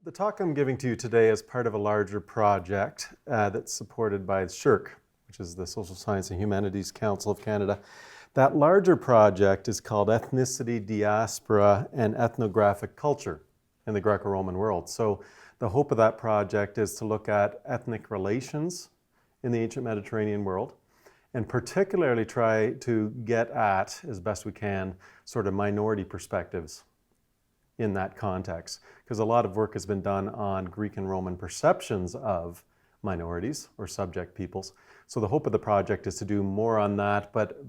The talk I'm giving to you today is part of a larger project that's supported by SSHRC, which is the Social Science and Humanities Council of Canada. That larger project is called Ethnicity, Diaspora, and Ethnographic Culture in the Greco-Roman World. So the hope of that project is to look at ethnic relations in the ancient Mediterranean world, and particularly try to get at, as best we can, sort of minority perspectives in that context, because a lot of work has been done on Greek and Roman perceptions of minorities or subject peoples. So the hope of the project is to do more on that, but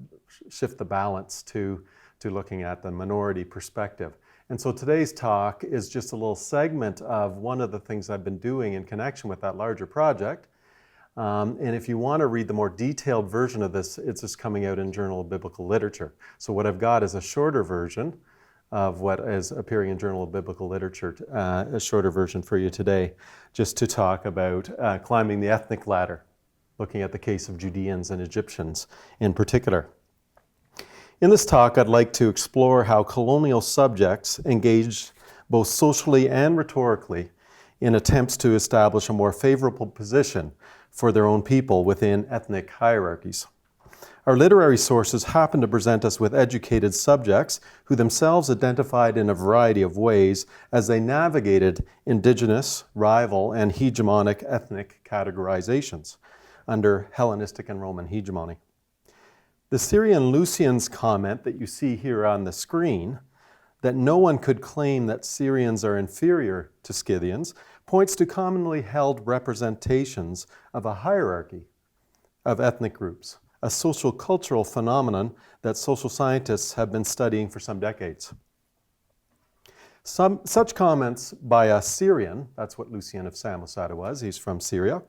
shift the balance to looking at the minority perspective. And so today's talk is just a little segment of one of the things I've been doing in connection with that larger project. And if you want to read the more detailed version of this, it's just coming out in Journal of Biblical Literature. So what I've got is a shorter version of what is appearing in Journal of Biblical Literature, a shorter version for you today, just to talk about climbing the ethnic ladder, looking at the case of Judeans and Egyptians in particular. In this talk, I'd like to explore how colonial subjects engaged both socially and rhetorically in attempts to establish a more favorable position for their own people within ethnic hierarchies. Our literary sources happen to present us with educated subjects who themselves identified in a variety of ways as they navigated indigenous, rival, and hegemonic ethnic categorizations under Hellenistic and Roman hegemony. The Syrian Lucian's comment that you see here on the screen, that no one could claim that Syrians are inferior to Scythians, points to commonly held representations of a hierarchy of ethnic groups, a social cultural phenomenon that social scientists have been studying for some decades. Such comments by a Syrian, that's what Lucian of Samosata was, he's from Syria,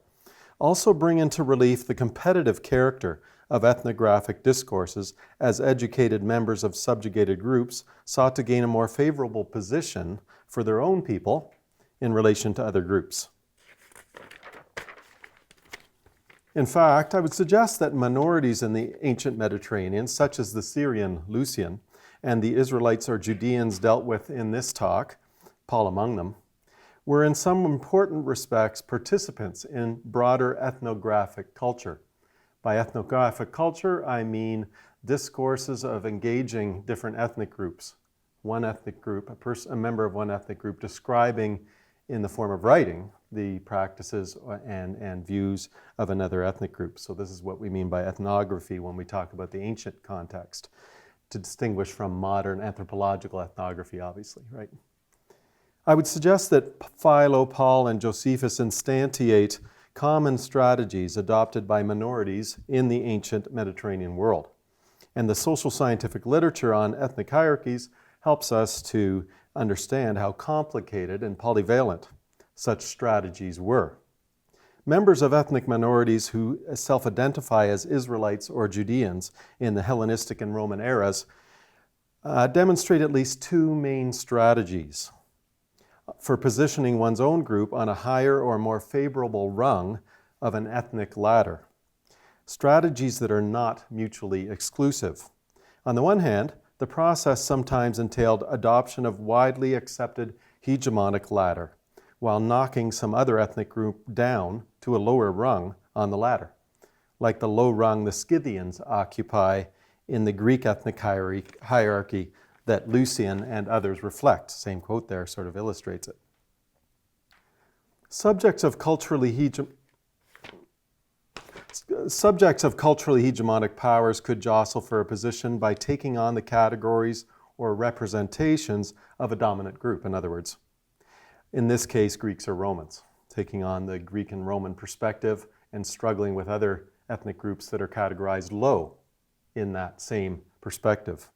also bring into relief the competitive character of ethnographic discourses as educated members of subjugated groups sought to gain a more favorable position for their own people in relation to other groups. In fact, I would suggest that minorities in the ancient Mediterranean, such as the Syrian Lucian and the Israelites or Judeans dealt with in this talk, Paul among them, were in some important respects participants in broader ethnographic culture. By ethnographic culture, I mean discourses of engaging different ethnic groups. One ethnic group, a member of one ethnic group describing in the form of writing the practices and views of another ethnic group. So this is what we mean by ethnography when we talk about the ancient context, to distinguish from modern anthropological ethnography, obviously, right? I would suggest that Philo, Paul, and Josephus instantiate common strategies adopted by minorities in the ancient Mediterranean world. And the social scientific literature on ethnic hierarchies helps us to understand how complicated and polyvalent such strategies were. Members of ethnic minorities who self-identify as Israelites or Judeans in the Hellenistic and Roman eras demonstrate at least two main strategies for positioning one's own group on a higher or more favorable rung of an ethnic ladder. Strategies that are not mutually exclusive. On the one hand, the process sometimes entailed adoption of widely accepted hegemonic ladder, while knocking some other ethnic group down to a lower rung on the ladder, like the low rung the Scythians occupy in the Greek ethnic hierarchy that Lucian and others reflect. Same quote there sort of illustrates it. Subjects of culturally hegemonic powers could jostle for a position by taking on the categories or representations of a dominant group, in other words. In this case, Greeks or Romans, taking on the Greek and Roman perspective and struggling with other ethnic groups that are categorized low in that same perspective.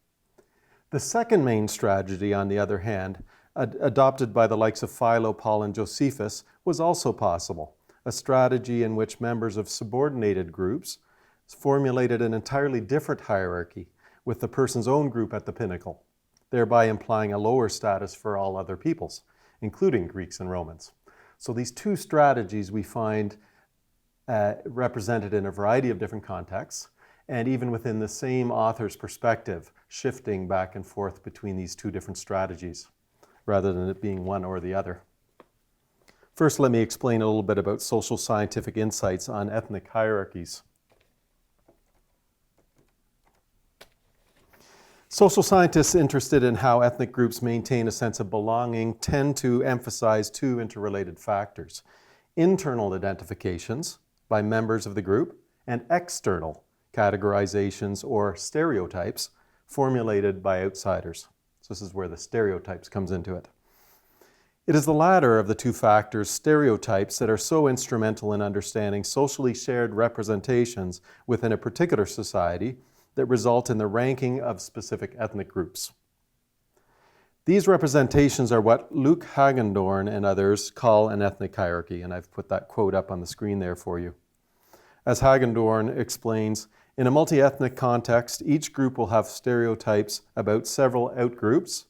The second main strategy, on the other hand, adopted by the likes of Philo, Paul, and Josephus, was also possible, a strategy in which members of subordinated groups formulated an entirely different hierarchy with the person's own group at the pinnacle, thereby implying a lower status for all other peoples, including Greeks and Romans. So these two strategies we find represented in a variety of different contexts, and even within the same author's perspective, shifting back and forth between these two different strategies, rather than it being one or the other. First, let me explain a little bit about social scientific insights on ethnic hierarchies. Social scientists interested in how ethnic groups maintain a sense of belonging tend to emphasize two interrelated factors: internal identifications by members of the group and external categorizations or stereotypes formulated by outsiders. So this is where the stereotypes comes into it. It is the latter of the two factors, stereotypes, that are so instrumental in understanding socially shared representations within a particular society that result in the ranking of specific ethnic groups. These representations are what Luc Hagedorn and others call an ethnic hierarchy, and I've put that quote up on the screen there for you. As Hagedorn explains, in a multi-ethnic context, each group will have stereotypes about several outgroups,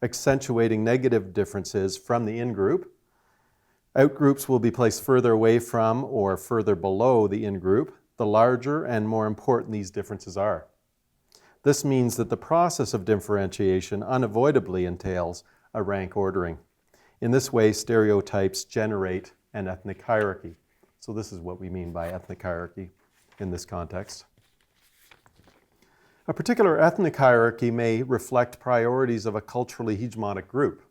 accentuating negative differences from the in-group. Outgroups will be placed further away from or further below the in-group, the larger and more important these differences are. This means that the process of differentiation unavoidably entails a rank ordering. In this way, stereotypes generate an ethnic hierarchy. So this is what we mean by ethnic hierarchy in this context. A particular ethnic hierarchy may reflect priorities of a culturally hegemonic group.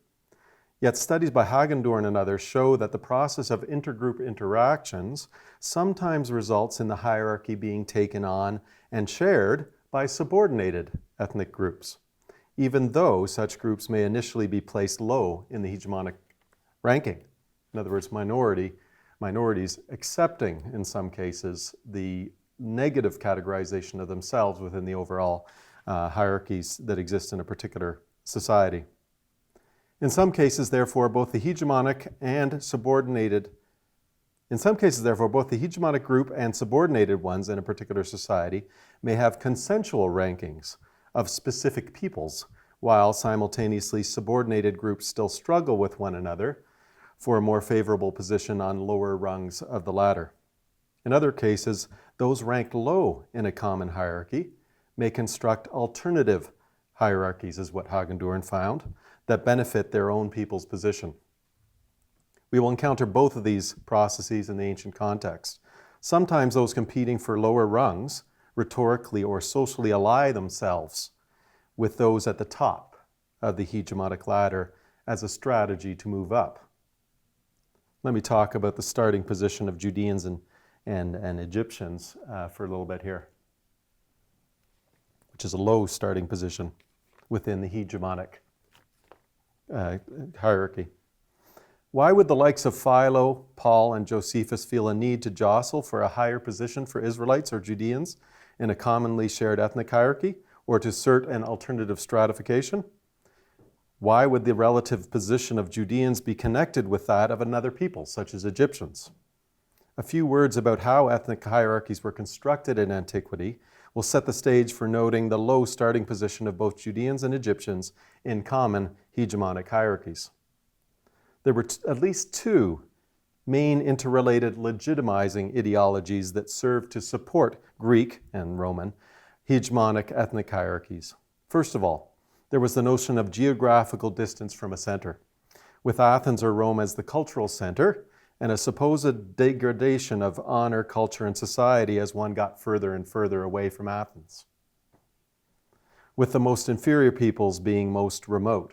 Yet studies by Hagedorn and others show that the process of intergroup interactions sometimes results in the hierarchy being taken on and shared by subordinated ethnic groups, even though such groups may initially be placed low in the hegemonic ranking. In other words, minorities accepting, in some cases, the negative categorization of themselves within the overall hierarchies that exist in a particular society. In some cases, therefore, both the hegemonic group and subordinated ones in a particular society may have consensual rankings of specific peoples, while simultaneously subordinated groups still struggle with one another for a more favorable position on lower rungs of the ladder. In other cases, those ranked low in a common hierarchy may construct alternative hierarchies, is what Hagedorn found, that benefit their own people's position. We will encounter both of these processes in the ancient context. Sometimes those competing for lower rungs rhetorically or socially ally themselves with those at the top of the hegemonic ladder as a strategy to move up. Let me talk about the starting position of Judeans and Egyptians for a little bit here, which is a low starting position within the hegemonic hierarchy. Why would the likes of Philo, Paul, and Josephus feel a need to jostle for a higher position for Israelites or Judeans in a commonly shared ethnic hierarchy, or to assert an alternative stratification? Why would the relative position of Judeans be connected with that of another people, such as Egyptians? A few words about how ethnic hierarchies were constructed in antiquity will set the stage for noting the low starting position of both Judeans and Egyptians in common hegemonic hierarchies. There were at least two main interrelated legitimizing ideologies that served to support Greek and Roman hegemonic ethnic hierarchies. First of all, there was the notion of geographical distance from a center, with Athens or Rome as the cultural center, and a supposed degradation of honor, culture, and society as one got further and further away from Athens, with the most inferior peoples being most remote.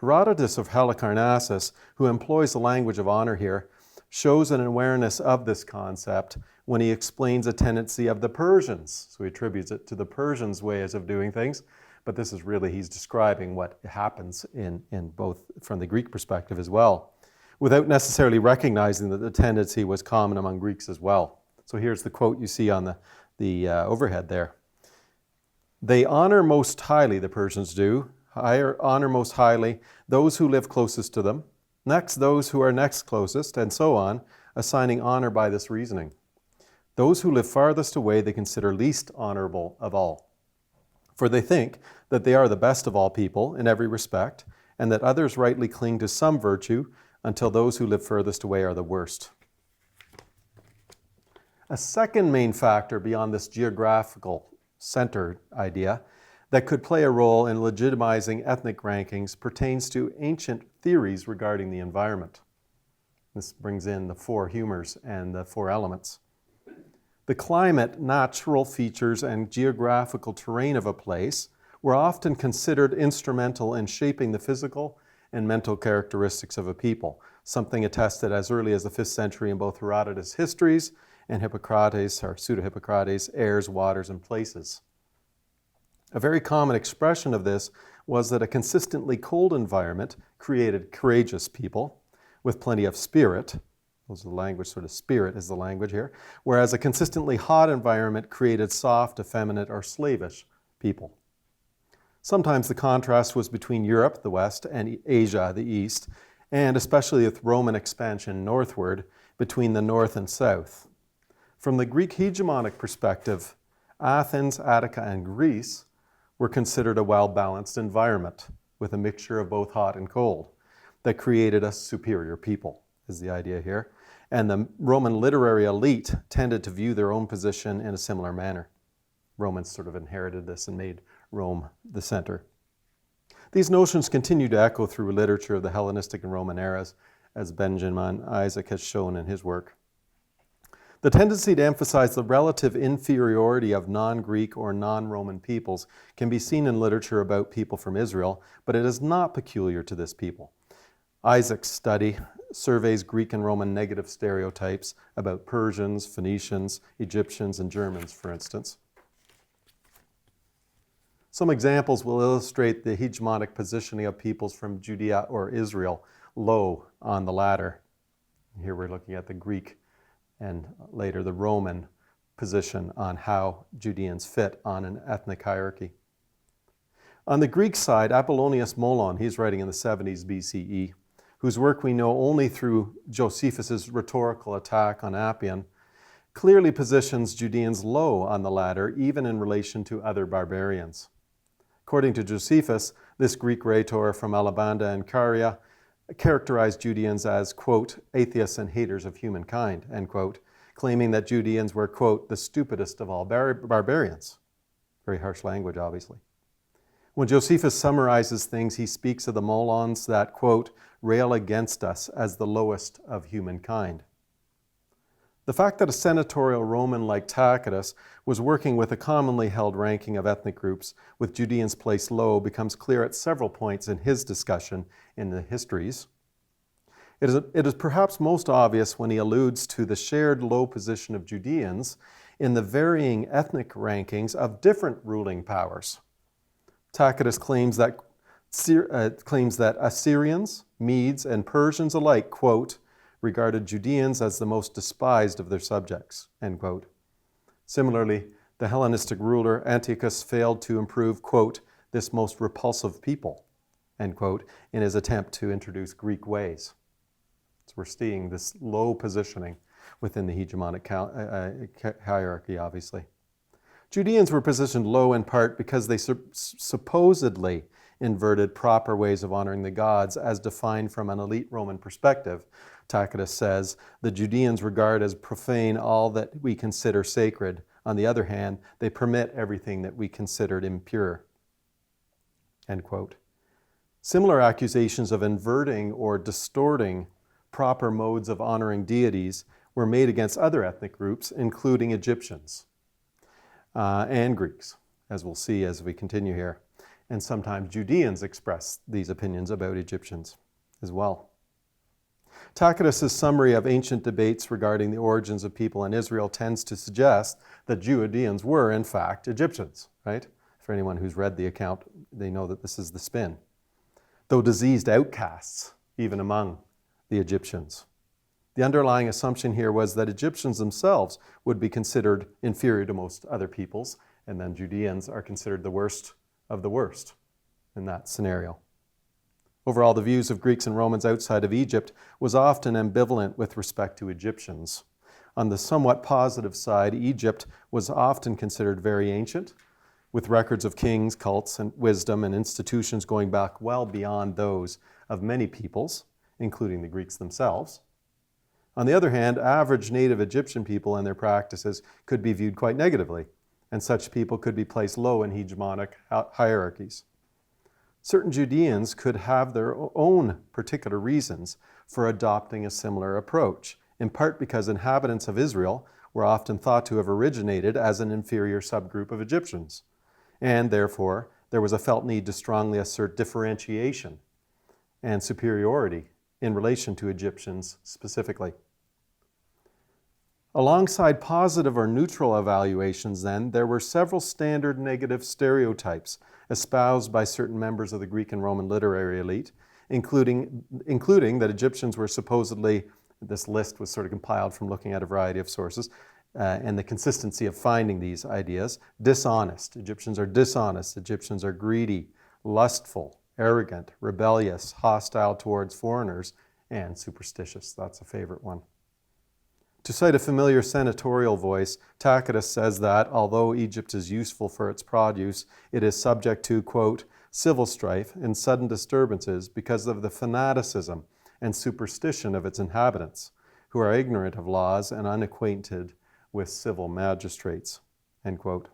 Herodotus of Halicarnassus, who employs the language of honor here, shows an awareness of this concept when he explains a tendency of the Persians. So he attributes it to the Persians' ways of doing things, but this is really, he's describing what happens in both from the Greek perspective as well, without necessarily recognizing that the tendency was common among Greeks as well. So here's the quote you see on the overhead there. They honor most highly, the Persians do, honor most highly those who live closest to them, next those who are next closest, and so on, assigning honor by this reasoning. Those who live farthest away they consider least honorable of all, for they think that they are the best of all people in every respect, and that others rightly cling to some virtue, until those who live furthest away are the worst. A second main factor beyond this geographical center idea that could play a role in legitimizing ethnic rankings pertains to ancient theories regarding the environment. This brings in the four humors and the four elements. The climate, natural features, and geographical terrain of a place were often considered instrumental in shaping the physical and mental characteristics of a people, something attested as early as the 5th century in both Herodotus' histories and Hippocrates, or Pseudo-Hippocrates, airs, waters, and places. A very common expression of this was that a consistently cold environment created courageous people with plenty of spirit. Those are the language, sort of spirit is the language here. Whereas a consistently hot environment created soft, effeminate, or slavish people. Sometimes the contrast was between Europe, the West, and Asia, the East, and especially with Roman expansion northward, between the North and South. From the Greek hegemonic perspective, Athens, Attica, and Greece were considered a well-balanced environment with a mixture of both hot and cold that created a superior people, is the idea here. And the Roman literary elite tended to view their own position in a similar manner. Romans sort of inherited this and made Rome the center. These notions continue to echo through literature of the Hellenistic and Roman eras, as Benjamin Isaac has shown in his work. The tendency to emphasize the relative inferiority of non-Greek or non-Roman peoples can be seen in literature about people from Israel, but it is not peculiar to this people. Isaac's study surveys Greek and Roman negative stereotypes about Persians, Phoenicians, Egyptians, and Germans, for instance. Some examples will illustrate the hegemonic positioning of peoples from Judea or Israel low on the ladder. Here we're looking at the Greek and later the Roman position on how Judeans fit on an ethnic hierarchy. On the Greek side, Apollonius Molon, he's writing in the 70s BCE, whose work we know only through Josephus' rhetorical attack on Appian, clearly positions Judeans low on the ladder, even in relation to other barbarians. According to Josephus, this Greek rhetor from Alabanda and Caria characterized Judeans as, quote, atheists and haters of humankind, end quote, claiming that Judeans were, quote, the stupidest of all barbarians. Very harsh language, obviously. When Josephus summarizes things, he speaks of the Molons that, quote, rail against us as the lowest of humankind. The fact that a senatorial Roman like Tacitus was working with a commonly held ranking of ethnic groups with Judeans placed low becomes clear at several points in his discussion in the histories. It is perhaps most obvious when he alludes to the shared low position of Judeans in the varying ethnic rankings of different ruling powers. Tacitus claims that Assyrians, Medes, and Persians alike, quote, regarded Judeans as the most despised of their subjects, end quote. Similarly, the Hellenistic ruler Antiochus failed to improve, quote, this most repulsive people, end quote, in his attempt to introduce Greek ways. So we're seeing this low positioning within the hegemonic hierarchy, obviously. Judeans were positioned low in part because they supposedly inverted proper ways of honoring the gods as defined from an elite Roman perspective. Tacitus says, the Judeans regard as profane all that we consider sacred. On the other hand, they permit everything that we considered impure. End quote. Similar accusations of inverting or distorting proper modes of honoring deities were made against other ethnic groups, including Egyptians and Greeks, as we'll see as we continue here. And sometimes Judeans express these opinions about Egyptians as well. Tacitus' summary of ancient debates regarding the origins of people in Israel tends to suggest that Judeans were, in fact, Egyptians, right? For anyone who's read the account, they know that this is the spin. Though diseased outcasts, even among the Egyptians. The underlying assumption here was that Egyptians themselves would be considered inferior to most other peoples, and then Judeans are considered the worst of the worst in that scenario. Overall, the views of Greeks and Romans outside of Egypt was often ambivalent with respect to Egyptians. On the somewhat positive side, Egypt was often considered very ancient, with records of kings, cults, and wisdom and institutions going back well beyond those of many peoples, including the Greeks themselves. On the other hand, average native Egyptian people and their practices could be viewed quite negatively, and such people could be placed low in hegemonic hierarchies. Certain Judeans could have their own particular reasons for adopting a similar approach, in part because inhabitants of Israel were often thought to have originated as an inferior subgroup of Egyptians, and therefore there was a felt need to strongly assert differentiation and superiority in relation to Egyptians specifically. Alongside positive or neutral evaluations, then, there were several standard negative stereotypes espoused by certain members of the Greek and Roman literary elite, including that Egyptians were supposedly, this list was sort of compiled from looking at a variety of sources, and the consistency of finding these ideas, dishonest. Egyptians are dishonest. Egyptians are greedy, lustful, arrogant, rebellious, hostile towards foreigners, and superstitious. That's a favorite one. To cite a familiar senatorial voice, Tacitus says that, although Egypt is useful for its produce, it is subject to, quote, civil strife and sudden disturbances because of the fanaticism and superstition of its inhabitants, who are ignorant of laws and unacquainted with civil magistrates, end quote.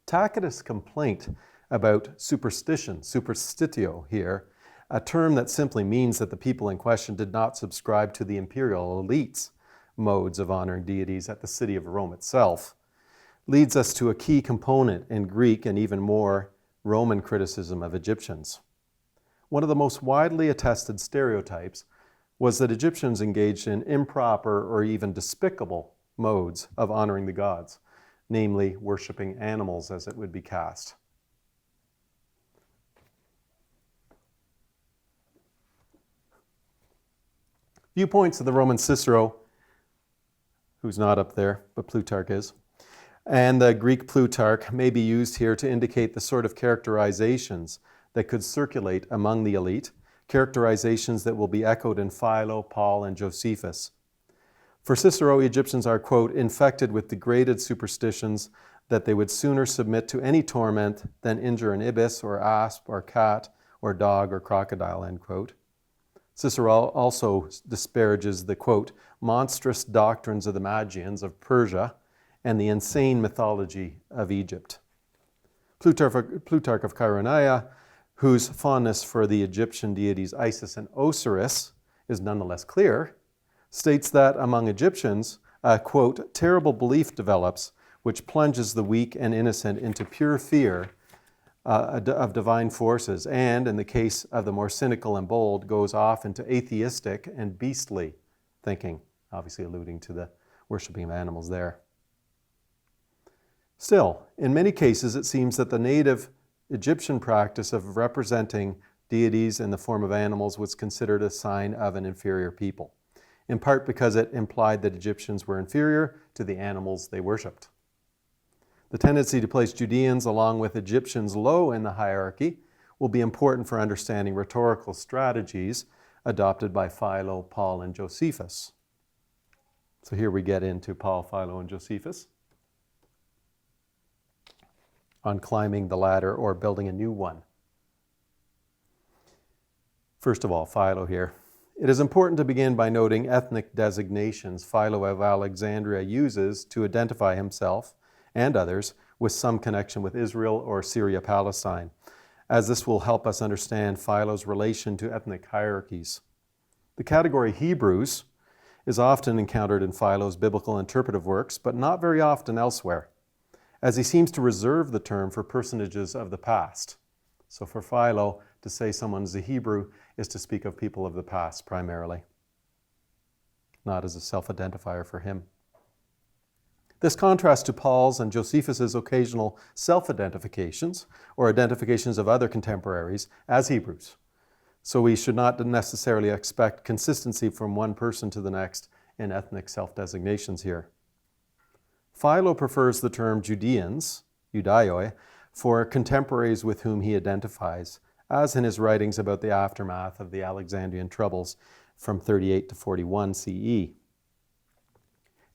Tacitus' complaint about superstition, superstitio here, a term that simply means that the people in question did not subscribe to the imperial elites' modes of honoring deities at the city of Rome itself, leads us to a key component in Greek and even more Roman criticism of Egyptians. One of the most widely attested stereotypes was that Egyptians engaged in improper or even despicable modes of honoring the gods, namely worshiping animals as it would be cast. Viewpoints of the Roman Cicero, who's not up there, but Plutarch is, and the Greek Plutarch may be used here to indicate the sort of characterizations that could circulate among the elite, characterizations that will be echoed in Philo, Paul, and Josephus. For Cicero, Egyptians are, quote, infected with degraded superstitions that they would sooner submit to any torment than injure an ibis or asp or cat or dog or crocodile, end quote. Cicero also disparages the, quote, monstrous doctrines of the Magians of Persia and the insane mythology of Egypt. Plutarch of Chaeronea, whose fondness for the Egyptian deities Isis and Osiris is nonetheless clear, states that among Egyptians, a, quote, terrible belief develops which plunges the weak and innocent into pure fear of divine forces, and, in the case of the more cynical and bold, goes off into atheistic and beastly thinking, obviously alluding to the worshipping of animals there. Still, in many cases, it seems that the native Egyptian practice of representing deities in the form of animals was considered a sign of an inferior people, in part because it implied that Egyptians were inferior to the animals they worshipped. The tendency to place Judeans along with Egyptians low in the hierarchy will be important for understanding rhetorical strategies adopted by Philo, Paul, and Josephus. So here we get into Paul, Philo, and Josephus on climbing the ladder or building a new one. First of all, Philo here. It is important to begin by noting ethnic designations Philo of Alexandria uses to identify himself and others with some connection with Israel or Syria-Palestine, as this will help us understand Philo's relation to ethnic hierarchies. The category Hebrews is often encountered in Philo's biblical interpretive works, but not very often elsewhere, as he seems to reserve the term for personages of the past. So for Philo, to say someone's a Hebrew is to speak of people of the past primarily, not as a self-identifier for him. This contrasts to Paul's and Josephus's occasional self-identifications or identifications of other contemporaries as Hebrews. So we should not necessarily expect consistency from one person to the next in ethnic self-designations here. Philo prefers the term Judeans, Judaioi, for contemporaries with whom he identifies, as in his writings about the aftermath of the Alexandrian troubles from 38 to 41 CE.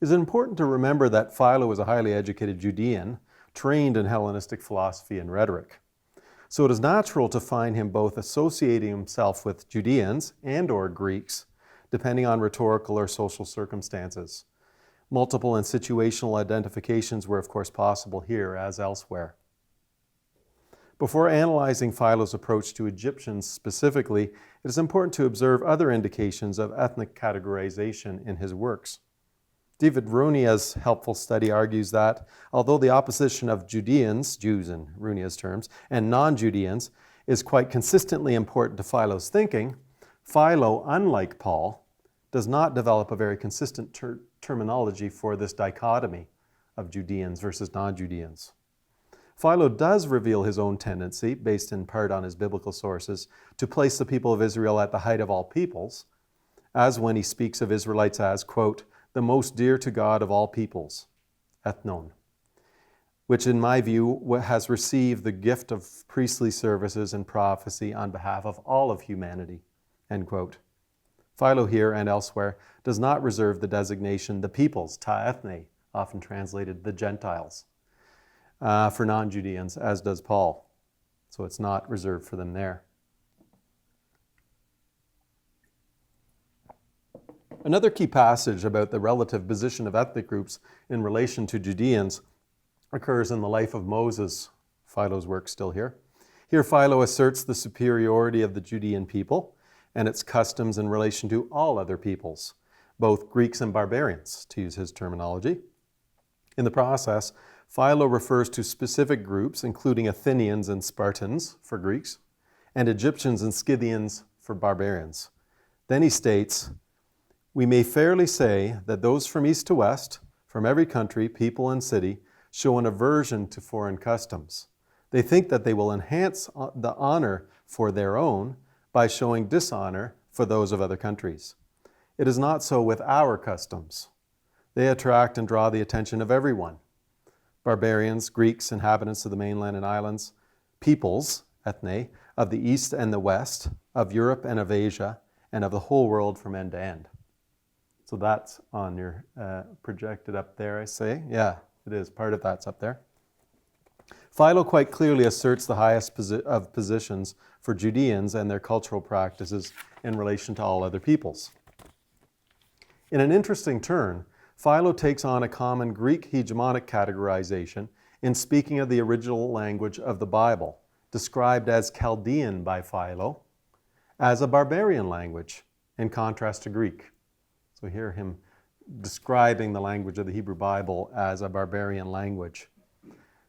It is important to remember that Philo was a highly educated Judean, trained in Hellenistic philosophy and rhetoric. So it is natural to find him both associating himself with Judeans and or Greeks, depending on rhetorical or social circumstances. Multiple and situational identifications were of course possible here as elsewhere. Before analyzing Philo's approach to Egyptians specifically, it is important to observe other indications of ethnic categorization in his works. David Runia's helpful study argues that, although the opposition of Judeans, Jews in Runia's terms, and non-Judeans is quite consistently important to Philo's thinking, Philo, unlike Paul, does not develop a very consistent terminology for this dichotomy of Judeans versus non-Judeans. Philo does reveal his own tendency, based in part on his biblical sources, to place the people of Israel at the height of all peoples, as when he speaks of Israelites as, quote, the most dear to God of all peoples, ethnon, which in my view has received the gift of priestly services and prophecy on behalf of all of humanity, end quote. Philo here and elsewhere does not reserve the designation the peoples, ta ethne, often translated the Gentiles, for non-Judeans, as does Paul. So it's not reserved for them there. Another key passage about the relative position of ethnic groups in relation to Judeans occurs in the life of Moses, Philo's work still here. Here Philo asserts the superiority of the Judean people and its customs in relation to all other peoples, both Greeks and barbarians, to use his terminology. In the process, Philo refers to specific groups, including Athenians and Spartans for Greeks, and Egyptians and Scythians for barbarians. Then he states, we may fairly say that those from east to west, from every country, people, and city, show an aversion to foreign customs. They think that they will enhance the honor for their own by showing dishonor for those of other countries. It is not so with our customs. They attract and draw the attention of everyone. Barbarians, Greeks, inhabitants of the mainland and islands, peoples, ethne, of the east and the west, of Europe and of Asia, and of the whole world from end to end. So that's on your projected up there, I say. Yeah, it is. Part of that's up there. Philo quite clearly asserts the highest of positions for Judeans and their cultural practices in relation to all other peoples. In an interesting turn, Philo takes on a common Greek hegemonic categorization in speaking of the original language of the Bible, described as Chaldean by Philo, as a barbarian language, in contrast to Greek. So hear him describing the language of the Hebrew Bible as a barbarian language.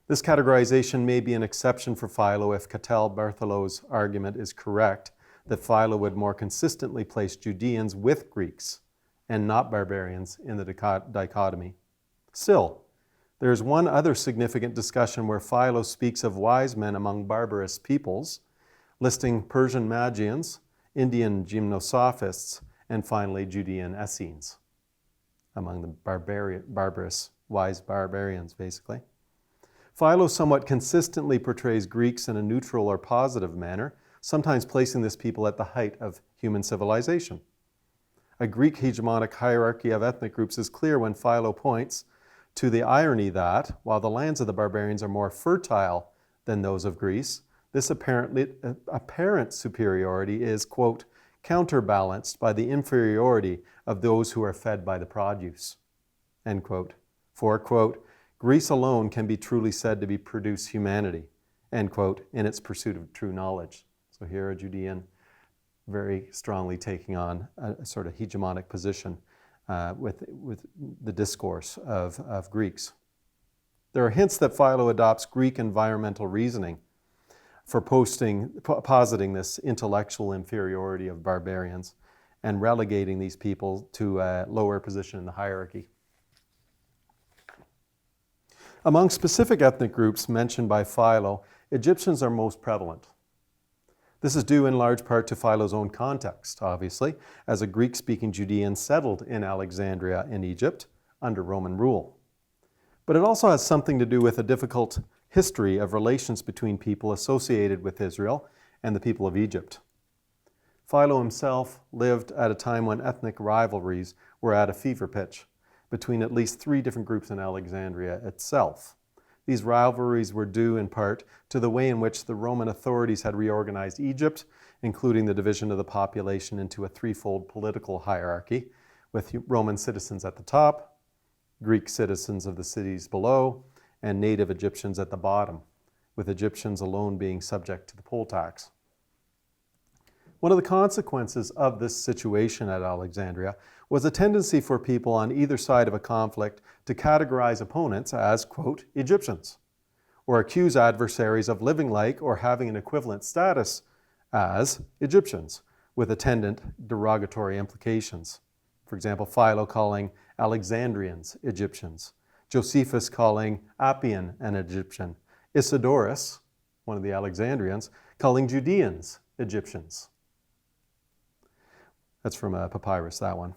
This categorization may be an exception for Philo if Cattell-Barthelot's argument is correct, that Philo would more consistently place Judeans with Greeks and not barbarians in the dichotomy. Still, there is one other significant discussion where Philo speaks of wise men among barbarous peoples, listing Persian Magians, Indian Gymnosophists, and finally Judean Essenes, among the barbarous, wise barbarians, basically. Philo somewhat consistently portrays Greeks in a neutral or positive manner, sometimes placing this people at the height of human civilization. A Greek hegemonic hierarchy of ethnic groups is clear when Philo points to the irony that, while the lands of the barbarians are more fertile than those of Greece, this apparent superiority is, quote, counterbalanced by the inferiority of those who are fed by the produce, end quote. For, quote, Greece alone can be truly said to produce humanity, end quote, in its pursuit of true knowledge. So here a Judean very strongly taking on a sort of hegemonic position with the discourse of Greeks. There are hints that Philo adopts Greek environmental reasoning for positing this intellectual inferiority of barbarians and relegating these people to a lower position in the hierarchy. Among specific ethnic groups mentioned by Philo, Egyptians are most prevalent. This is due in large part to Philo's own context, obviously, as a Greek-speaking Judean settled in Alexandria in Egypt under Roman rule. But it also has something to do with a difficult history of relations between people associated with Israel and the people of Egypt. Philo himself lived at a time when ethnic rivalries were at a fever pitch between at least 3 different groups in Alexandria itself. These rivalries were due in part to the way in which the Roman authorities had reorganized Egypt, including the division of the population into a 3-fold political hierarchy, with Roman citizens at the top, Greek citizens of the cities below, and native Egyptians at the bottom, with Egyptians alone being subject to the poll tax. One of the consequences of this situation at Alexandria was a tendency for people on either side of a conflict to categorize opponents as, quote, Egyptians, or accuse adversaries of living like or having an equivalent status as Egyptians, with attendant derogatory implications. For example, Philo calling Alexandrians Egyptians, Josephus calling Appian an Egyptian, Isidorus, one of the Alexandrians, calling Judeans Egyptians. That's from a papyrus, that one.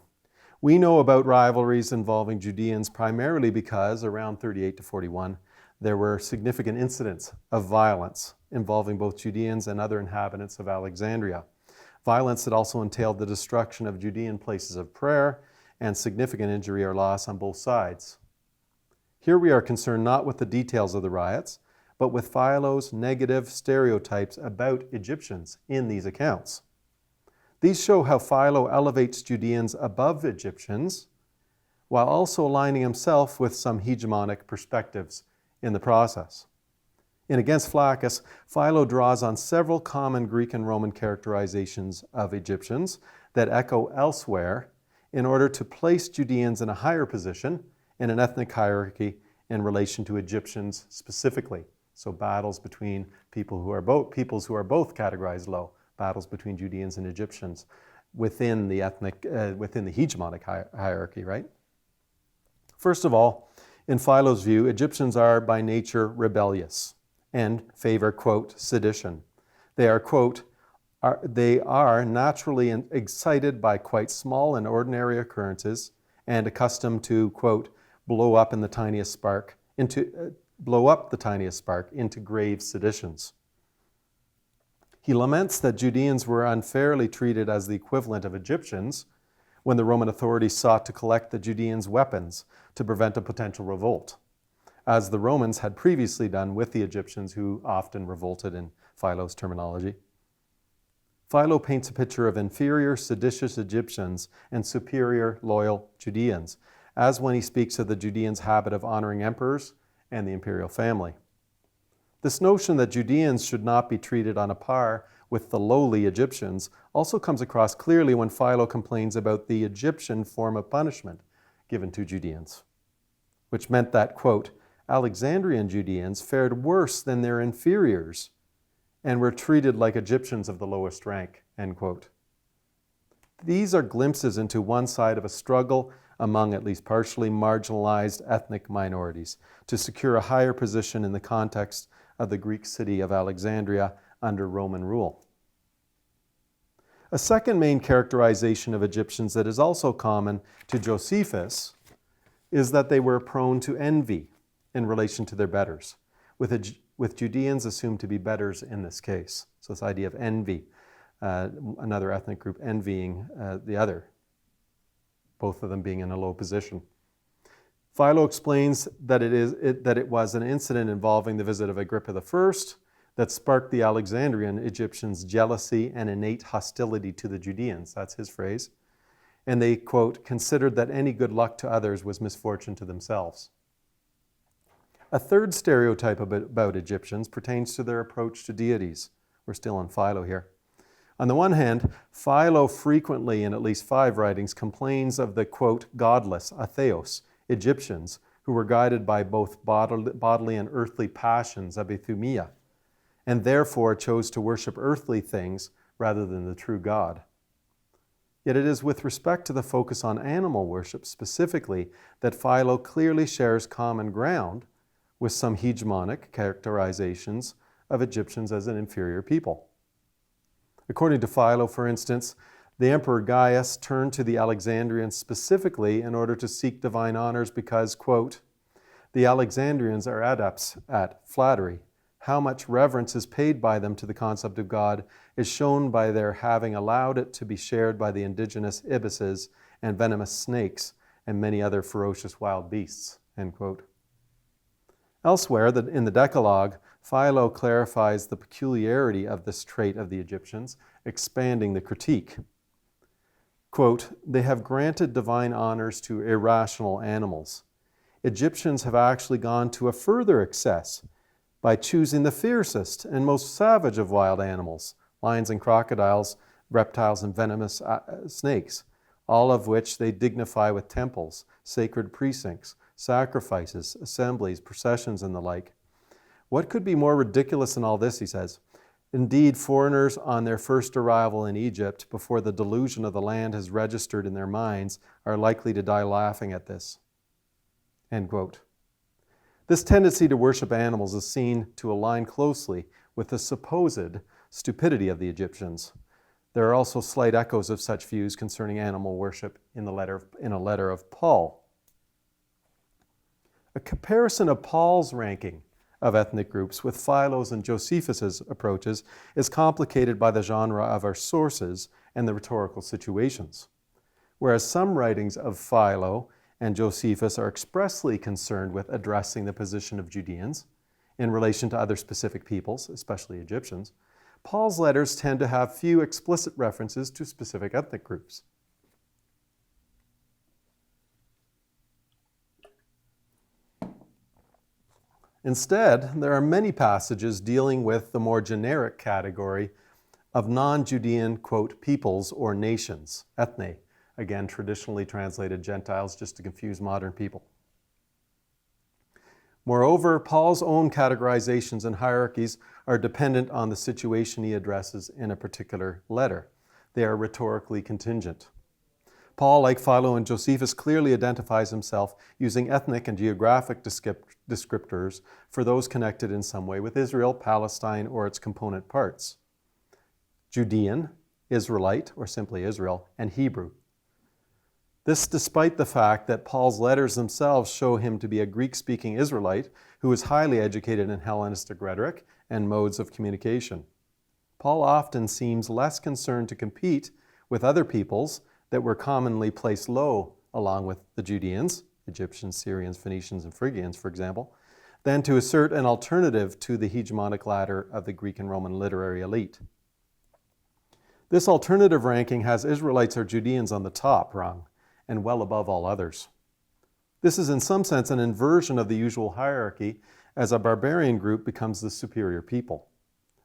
We know about rivalries involving Judeans primarily because around 38 to 41, there were significant incidents of violence involving both Judeans and other inhabitants of Alexandria. Violence that also entailed the destruction of Judean places of prayer and significant injury or loss on both sides. Here we are concerned not with the details of the riots, but with Philo's negative stereotypes about Egyptians in these accounts. These show how Philo elevates Judeans above Egyptians, while also aligning himself with some hegemonic perspectives in the process. In Against Flaccus, Philo draws on several common Greek and Roman characterizations of Egyptians that echo elsewhere in order to place Judeans in a higher position in an ethnic hierarchy in relation to Egyptians specifically. So battles between peoples who are both categorized low, battles between Judeans and Egyptians within the hegemonic hierarchy, right? First of all, in Philo's view, Egyptians are by nature rebellious and favor, quote, sedition. They are, quote, they are naturally excited by quite small and ordinary occurrences and accustomed to, quote, blow up the tiniest spark into grave seditions. He laments that Judeans were unfairly treated as the equivalent of Egyptians when the Roman authorities sought to collect the Judeans' weapons to prevent a potential revolt, as the Romans had previously done with the Egyptians, who often revolted in Philo's terminology. Philo paints a picture of inferior, seditious Egyptians and superior, loyal Judeans, as when he speaks of the Judeans' habit of honoring emperors and the imperial family. This notion that Judeans should not be treated on a par with the lowly Egyptians also comes across clearly when Philo complains about the Egyptian form of punishment given to Judeans, which meant that, quote, Alexandrian Judeans fared worse than their inferiors and were treated like Egyptians of the lowest rank, end quote. These are glimpses into one side of a struggle among at least partially marginalized ethnic minorities to secure a higher position in the context of the Greek city of Alexandria under Roman rule. A second main characterization of Egyptians that is also common to Josephus is that they were prone to envy in relation to their betters, with Judeans assumed to be betters in this case. So this idea of envy, another ethnic group envying the other, both of them being in a low position. Philo explains that it was an incident involving the visit of Agrippa I that sparked the Alexandrian Egyptians' jealousy and innate hostility to the Judeans. That's his phrase. And they, quote, considered that any good luck to others was misfortune to themselves. A third stereotype about Egyptians pertains to their approach to deities. We're still on Philo here. On the one hand, Philo frequently, in at least 5 writings, complains of the, quote, godless, atheos, Egyptians, who were guided by both bodily and earthly passions, abithumia, and therefore chose to worship earthly things rather than the true God. Yet it is with respect to the focus on animal worship specifically that Philo clearly shares common ground with some hegemonic characterizations of Egyptians as an inferior people. According to Philo, for instance, the Emperor Gaius turned to the Alexandrians specifically in order to seek divine honors because, quote, the Alexandrians are adepts at flattery. How much reverence is paid by them to the concept of God is shown by their having allowed it to be shared by the indigenous ibises and venomous snakes and many other ferocious wild beasts, end quote. Elsewhere, in the Decalogue, Philo clarifies the peculiarity of this trait of the Egyptians, expanding the critique. Quote, they have granted divine honors to irrational animals. Egyptians have actually gone to a further excess. by choosing the fiercest and most savage of wild animals, lions and crocodiles, reptiles and venomous snakes, all of which they dignify with temples, sacred precincts, sacrifices, assemblies, processions, and the like. What could be more ridiculous than all this, he says? Indeed, foreigners on their first arrival in Egypt, before the delusion of the land has registered in their minds, are likely to die laughing at this. End quote. This tendency to worship animals is seen to align closely with the supposed stupidity of the Egyptians. There are also slight echoes of such views concerning animal worship in a letter of Paul. A comparison of Paul's ranking of ethnic groups with Philo's and Josephus's approaches is complicated by the genre of our sources and the rhetorical situations. Whereas some writings of Philo and Josephus are expressly concerned with addressing the position of Judeans in relation to other specific peoples, especially Egyptians, Paul's letters tend to have few explicit references to specific ethnic groups. Instead, there are many passages dealing with the more generic category of non-Judean, quote, peoples or nations, ethne, again, traditionally translated Gentiles just to confuse modern people. Moreover, Paul's own categorizations and hierarchies are dependent on the situation he addresses in a particular letter. They are rhetorically contingent. Paul, like Philo and Josephus, clearly identifies himself using ethnic and geographic descriptors for those connected in some way with Israel, Palestine, or its component parts. Judean, Israelite, or simply Israel, and Hebrew. This despite the fact that Paul's letters themselves show him to be a Greek-speaking Israelite who is highly educated in Hellenistic rhetoric and modes of communication. Paul often seems less concerned to compete with other peoples that were commonly placed low along with the Judeans, Egyptians, Syrians, Phoenicians, and Phrygians, for example, than to assert an alternative to the hegemonic ladder of the Greek and Roman literary elite. This alternative ranking has Israelites or Judeans on the top rung and well above all others. This is in some sense an inversion of the usual hierarchy, as a barbarian group becomes the superior people,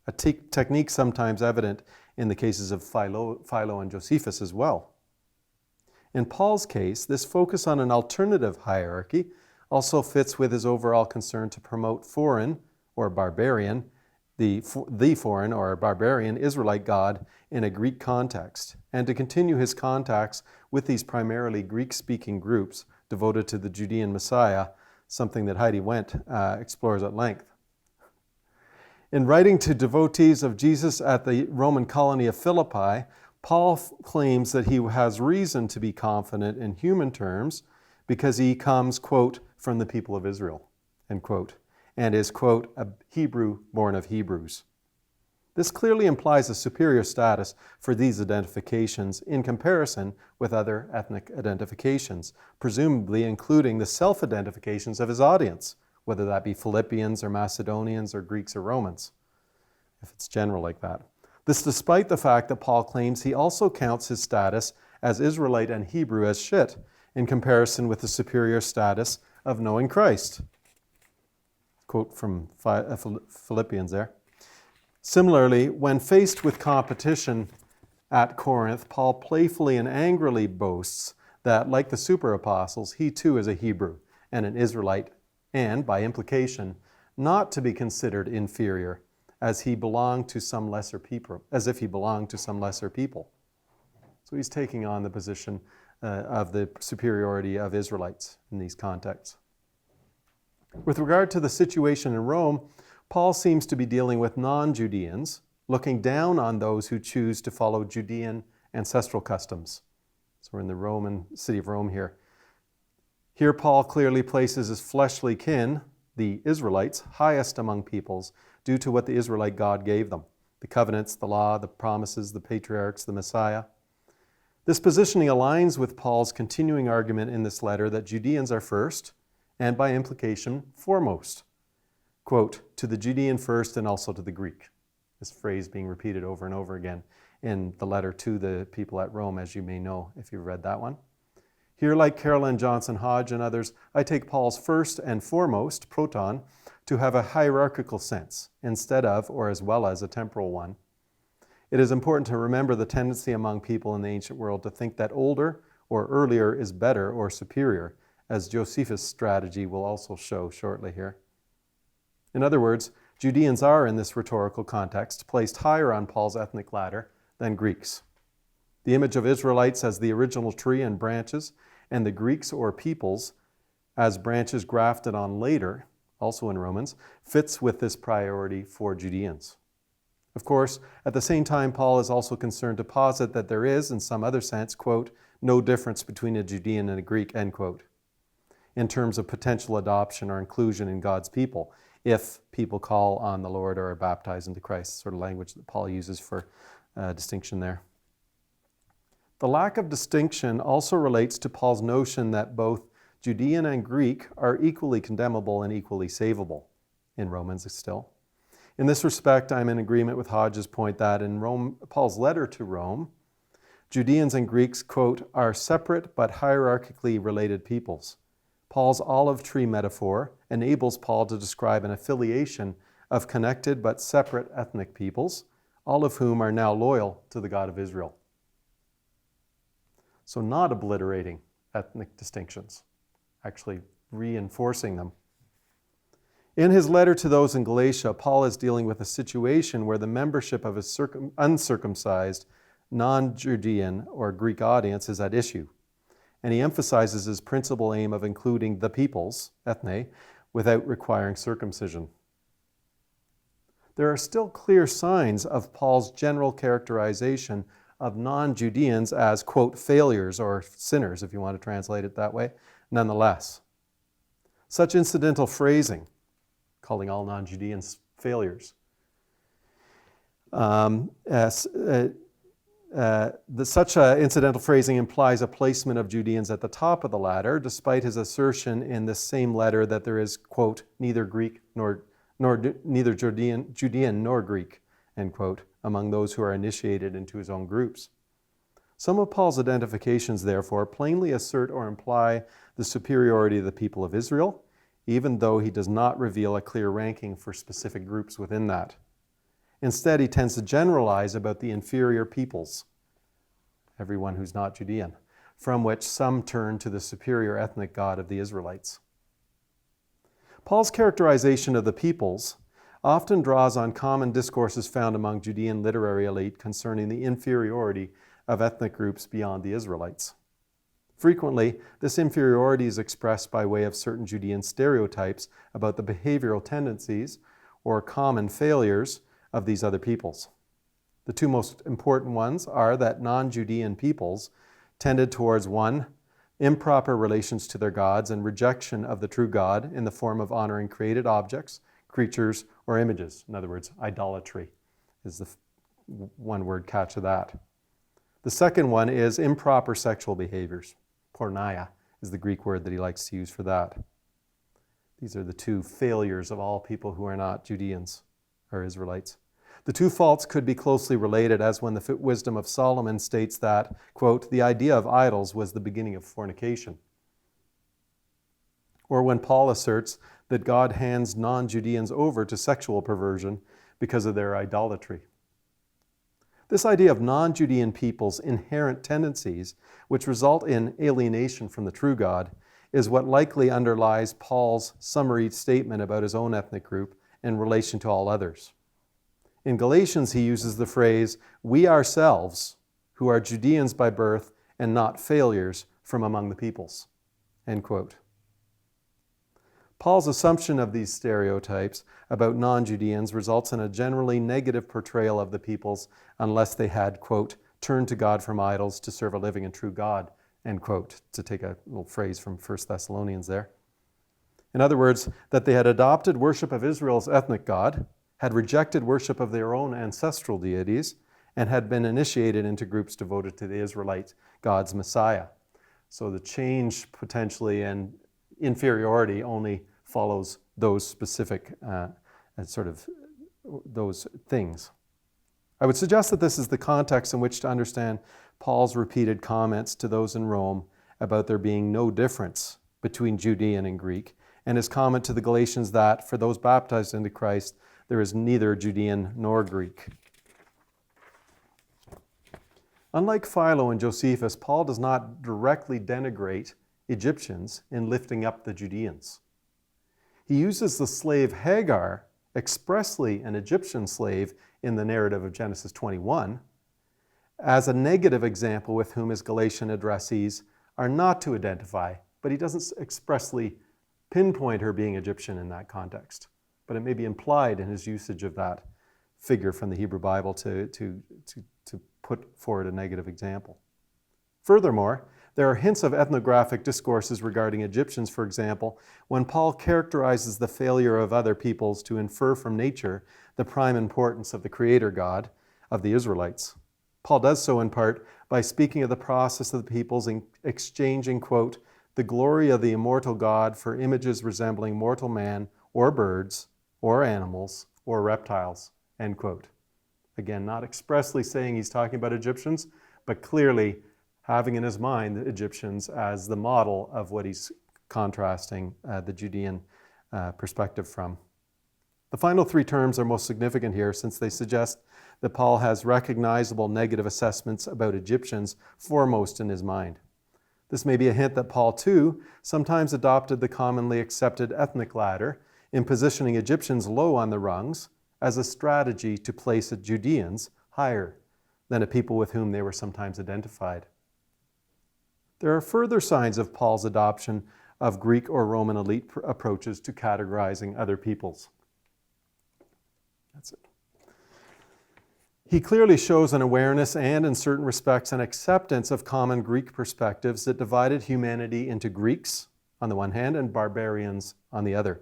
a technique sometimes evident in the cases of Philo and Josephus as well. In Paul's case, this focus on an alternative hierarchy also fits with his overall concern to promote foreign or barbarian, the foreign or barbarian Israelite God in a Greek context, and to continue his contacts with these primarily Greek-speaking groups devoted to the Judean Messiah, something that Heidi Wendt explores at length. In writing to devotees of Jesus at the Roman colony of Philippi, Paul claims that he has reason to be confident in human terms because he comes, quote, from the people of Israel, end quote, and is, quote, a Hebrew born of Hebrews. This clearly implies a superior status for these identifications in comparison with other ethnic identifications, presumably including the self-identifications of his audience, whether that be Philippians or Macedonians or Greeks or Romans, if it's general like that. This despite the fact that Paul claims he also counts his status as Israelite and Hebrew as shit in comparison with the superior status of knowing Christ. Quote from Philippians there. Similarly, when faced with competition at Corinth, Paul playfully and angrily boasts that, like the super apostles, he too is a Hebrew and an Israelite, and, by implication, not to be considered inferior, as he belonged to some lesser people, as if he belonged to some lesser people. So he's taking on the position of the superiority of Israelites in these contexts. With regard to the situation in Rome, Paul seems to be dealing with non-Judeans, looking down on those who choose to follow Judean ancestral customs. So we're in the Roman city of Rome here. Here Paul clearly places his fleshly kin, the Israelites, highest among peoples due to what the Israelite God gave them, the covenants, the law, the promises, the patriarchs, the Messiah. This positioning aligns with Paul's continuing argument in this letter that Judeans are first, and by implication, foremost. Quote, to the Judean first and also to the Greek. This phrase being repeated over and over again in the letter to the people at Rome, as you may know if you've read that one. Here, like Carolyn Johnson Hodge and others, I take Paul's first and foremost, proton, to have a hierarchical sense instead of, or as well as, a temporal one. It is important to remember the tendency among people in the ancient world to think that older or earlier is better or superior, as Josephus' strategy will also show shortly here. In other words, Judeans are, in this rhetorical context, placed higher on Paul's ethnic ladder than Greeks. The image of Israelites as the original tree and branches, and the Greeks or peoples as branches grafted on later, also in Romans, fits with this priority for Judeans. Of course, at the same time, Paul is also concerned to posit that there is, in some other sense, quote, no difference between a Judean and a Greek, end quote, in terms of potential adoption or inclusion in God's people, if people call on the Lord or are baptized into Christ, sort of language that Paul uses for distinction there. The lack of distinction also relates to Paul's notion that both Judean and Greek are equally condemnable and equally savable in Romans still. In this respect, I'm in agreement with Hodge's point that in Paul's letter to Rome, Judeans and Greeks, quote, are separate but hierarchically related peoples. Paul's olive tree metaphor enables Paul to describe an affiliation of connected but separate ethnic peoples, all of whom are now loyal to the God of Israel. So not obliterating ethnic distinctions, actually reinforcing them. In his letter to those in Galatia, Paul is dealing with a situation where the membership of his uncircumcised, non-Judean or Greek audience is at issue. And he emphasizes his principal aim of including the peoples, ethne, without requiring circumcision. There are still clear signs of Paul's general characterization of non-Judeans as, quote, failures or sinners, if you want to translate it that way, nonetheless. Such incidental phrasing, calling all non-Judeans failures, such incidental phrasing implies a placement of Judeans at the top of the ladder, despite his assertion in this same letter that there is, quote, neither Greek nor neither Judean nor Greek, end quote, among those who are initiated into his own groups. Some of Paul's identifications, therefore, plainly assert or imply the superiority of the people of Israel, even though he does not reveal a clear ranking for specific groups within that. Instead, he tends to generalize about the inferior peoples, everyone who's not Judean, from which some turn to the superior ethnic God of the Israelites. Paul's characterization of the peoples often draws on common discourses found among Judean literary elite concerning the inferiority of ethnic groups beyond the Israelites. Frequently, this inferiority is expressed by way of certain Judean stereotypes about the behavioral tendencies or common failures of these other peoples. The two most important ones are that non-Judean peoples tended towards, one, improper relations to their gods and rejection of the true God in the form of honoring created objects, creatures, or images. In other words, idolatry is the one-word catch of that. The second one is improper sexual behaviors. Porneia is the Greek word that he likes to use for that. These are the two failures of all people who are not Judeans or Israelites. The two faults could be closely related, as when the wisdom of Solomon states that, quote, the idea of idols was the beginning of fornication. Or when Paul asserts that God hands non-Judeans over to sexual perversion because of their idolatry. This idea of non-Judean people's inherent tendencies, which result in alienation from the true God, is what likely underlies Paul's summary statement about his own ethnic group in relation to all others. In Galatians, he uses the phrase, we ourselves, who are Judeans by birth and not failures from among the peoples, end quote. Paul's assumption of these stereotypes about non-Judeans results in a generally negative portrayal of the peoples unless they had, quote, turned to God from idols to serve a living and true God, end quote, to take a little phrase from 1 Thessalonians there. In other words, that they had adopted worship of Israel's ethnic God, had rejected worship of their own ancestral deities, and had been initiated into groups devoted to the Israelite God's Messiah. So the change potentially in inferiority only follows those specific those things. I would suggest that this is the context in which to understand Paul's repeated comments to those in Rome about there being no difference between Judean and Greek, and his comment to the Galatians that for those baptized into Christ, there is neither Judean nor Greek. Unlike Philo and Josephus, Paul does not directly denigrate Egyptians in lifting up the Judeans. He uses the slave Hagar, expressly an Egyptian slave in the narrative of Genesis 21, as a negative example with whom his Galatian addressees are not to identify, but he doesn't expressly pinpoint her being Egyptian in that context. But it may be implied in his usage of that figure from the Hebrew Bible to put forward a negative example. Furthermore, there are hints of ethnographic discourses regarding Egyptians, for example, when Paul characterizes the failure of other peoples to infer from nature the prime importance of the Creator God of the Israelites. Paul does so in part by speaking of the process of the peoples in exchanging, quote, the glory of the immortal God for images resembling mortal man or birds or animals or reptiles, end quote. Again, not expressly saying he's talking about Egyptians, but clearly having in his mind the Egyptians as the model of what he's contrasting the Judean perspective from. The final three terms are most significant here since they suggest that Paul has recognizable negative assessments about Egyptians foremost in his mind. This may be a hint that Paul, too, sometimes adopted the commonly accepted ethnic ladder in positioning Egyptians low on the rungs as a strategy to place Judeans higher than a people with whom they were sometimes identified. There are further signs of Paul's adoption of Greek or Roman elite approaches to categorizing other peoples. That's it. He clearly shows an awareness and, in certain respects, an acceptance of common Greek perspectives that divided humanity into Greeks on the one hand and barbarians on the other.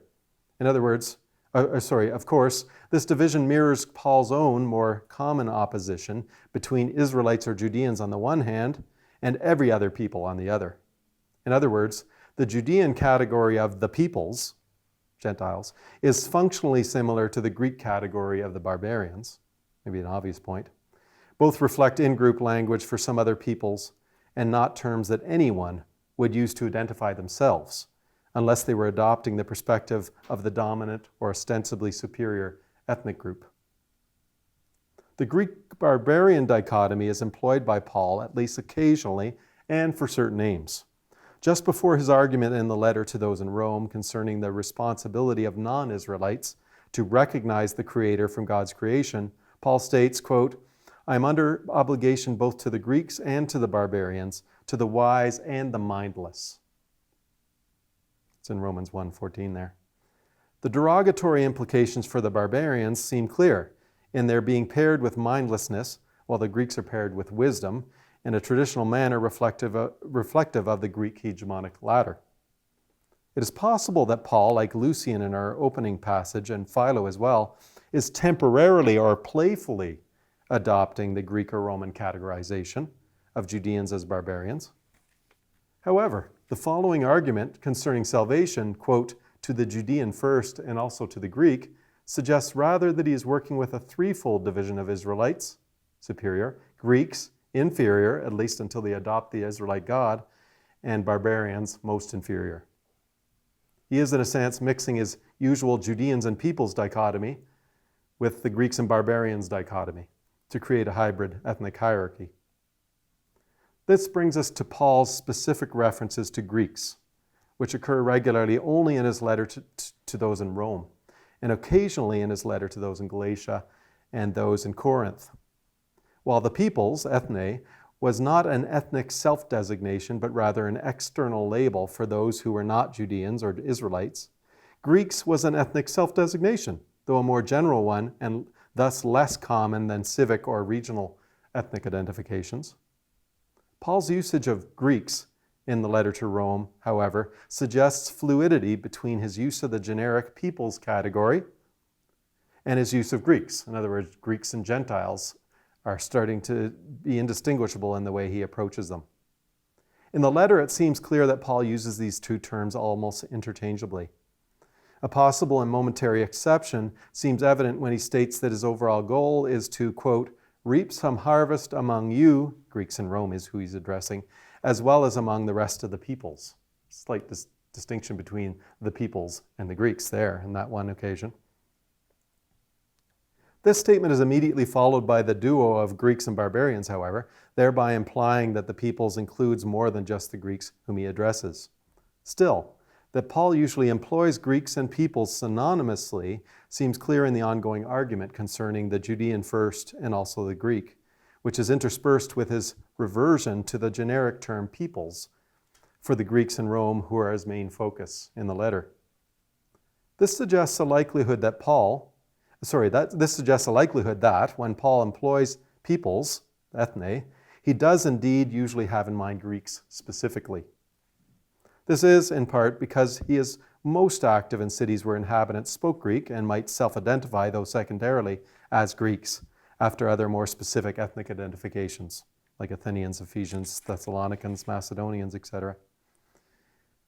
In other words, of course, this division mirrors Paul's own more common opposition between Israelites or Judeans on the one hand and every other people on the other. In other words, the Judean category of the peoples, Gentiles, is functionally similar to the Greek category of the barbarians. Maybe an obvious point. Both reflect in-group language for some other peoples and not terms that anyone would use to identify themselves unless they were adopting the perspective of the dominant or ostensibly superior ethnic group. The Greek-barbarian dichotomy is employed by Paul, at least occasionally, and for certain aims. Just before his argument in the letter to those in Rome concerning the responsibility of non-Israelites to recognize the Creator from God's creation, Paul states, quote, I am under obligation both to the Greeks and to the barbarians, to the wise and the mindless. It's in Romans 1:14 there. The derogatory implications for the barbarians seem clear in their being paired with mindlessness, while the Greeks are paired with wisdom, in a traditional manner reflective of the Greek hegemonic ladder. It is possible that Paul, like Lucian in our opening passage, and Philo as well, is temporarily or playfully adopting the Greek or Roman categorization of Judeans as barbarians. However, the following argument concerning salvation, quote, to the Judean first and also to the Greek, suggests rather that he is working with a threefold division of Israelites, superior, Greeks, inferior, at least until they adopt the Israelite God, and barbarians, most inferior. He is, in a sense, mixing his usual Judeans and peoples dichotomy with the Greeks and barbarians dichotomy to create a hybrid ethnic hierarchy. This brings us to Paul's specific references to Greeks, which occur regularly only in his letter to those in Rome, and occasionally in his letter to those in Galatia and those in Corinth. While the peoples, ethne, was not an ethnic self-designation, but rather an external label for those who were not Judeans or Israelites, Greeks was an ethnic self-designation, though a more general one and thus less common than civic or regional ethnic identifications. Paul's usage of Greeks in the letter to Rome, however, suggests fluidity between his use of the generic peoples category and his use of Greeks. In other words, Greeks and Gentiles are starting to be indistinguishable in the way he approaches them. In the letter, it seems clear that Paul uses these two terms almost interchangeably. A possible and momentary exception seems evident when he states that his overall goal is to, quote, reap some harvest among you, Greeks in Rome is who he's addressing, as well as among the rest of the peoples. Slight distinction between the peoples and the Greeks there in that one occasion. This statement is immediately followed by the duo of Greeks and barbarians, however, thereby implying that the peoples includes more than just the Greeks whom he addresses. Still, that Paul usually employs Greeks and peoples synonymously seems clear in the ongoing argument concerning the Judean first and also the Greek, which is interspersed with his reversion to the generic term peoples for the Greeks in Rome who are his main focus in the letter. This suggests a likelihood that when Paul employs peoples, ethne, he does indeed usually have in mind Greeks specifically. This is, in part, because he is most active in cities where inhabitants spoke Greek and might self-identify, though secondarily, as Greeks, after other more specific ethnic identifications, like Athenians, Ephesians, Thessalonians, Macedonians, etc.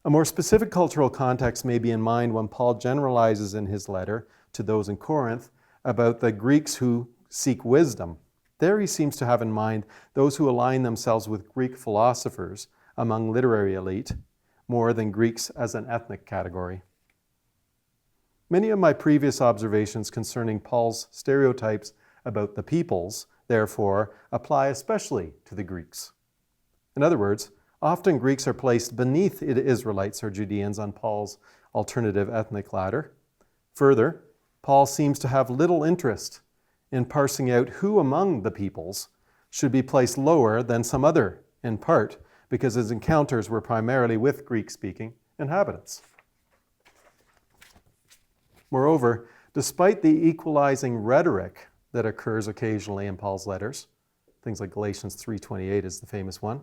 A more specific cultural context may be in mind when Paul generalizes in his letter to those in Corinth about the Greeks who seek wisdom. There he seems to have in mind those who align themselves with Greek philosophers among literary elite, more than Greeks as an ethnic category. Many of my previous observations concerning Paul's stereotypes about the peoples, therefore, apply especially to the Greeks. In other words, often Greeks are placed beneath Israelites or Judeans on Paul's alternative ethnic ladder. Further, Paul seems to have little interest in parsing out who among the peoples should be placed lower than some other, in part because his encounters were primarily with Greek-speaking inhabitants. Moreover, despite the equalizing rhetoric that occurs occasionally in Paul's letters, things like Galatians 3:28 is the famous one,